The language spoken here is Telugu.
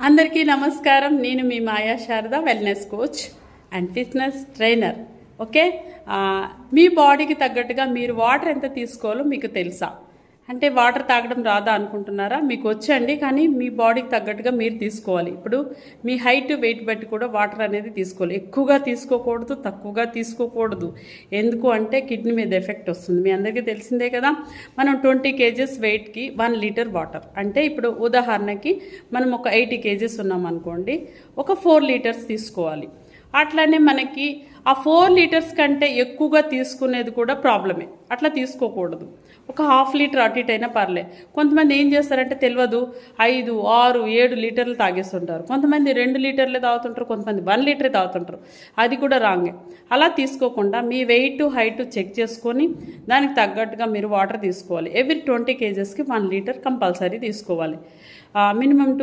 అందరికీ నమస్కారం. నేను మీ Maya Sharada, wellness coach and fitness trainer. Okay, మీ బాడీకి తగ్గట్టుగా మీరు వాటర్ ఎంత తీసుకోవాలో మీకు తెలుసా? అంటే వాటర్ తాగడం రాదా అనుకుంటున్నారా? మీకు వచ్చండి, కానీ మీ బాడీకి తగ్గట్టుగా మీరు తీసుకోవాలి. ఇప్పుడు మీ హైట్ వెయిట్ బట్టి కూడా వాటర్ అనేది తీసుకోవాలి. ఎక్కువగా తీసుకోకూడదు, తక్కువగా తీసుకోకూడదు. ఎందుకు అంటే కిడ్నీ మీద ఎఫెక్ట్ వస్తుంది. మీ అందరికీ తెలిసిందే కదా. మనం 20 kgs వెయిట్కి 1 లీటర్ వాటర్, అంటే ఇప్పుడు ఉదాహరణకి మనం ఒక 80 kgs ఉన్నాం అనుకోండి, ఒక 4 లీటర్స్ తీసుకోవాలి. అట్లానే మనకి ఆ 4 లీటర్స్ కంటే ఎక్కువగా తీసుకునేది కూడా ప్రాబ్లమే. అట్లా తీసుకోకూడదు. ఒక 1/2 లీటర్ అటు ఇటు అయినా పర్లే. కొంతమంది ఏం చేస్తారంటే తెలియదు 5, 6, 7 లీటర్లు తాగేస్తుంటారు. కొంతమంది 2 లీటర్లే తాగుతుంటారు, కొంతమంది 1 లీటరే తాగుతుంటారు. అది కూడా రాంగే. అలా తీసుకోకుండా మీ వెయిట్ హైట్ చెక్ చేసుకొని దానికి తగ్గట్టుగా మీరు వాటర్ తీసుకోవాలి. ఎవ్రీ 20 kgsకి 1 లీటర్ కంపల్సరీ తీసుకోవాలి. Minimum to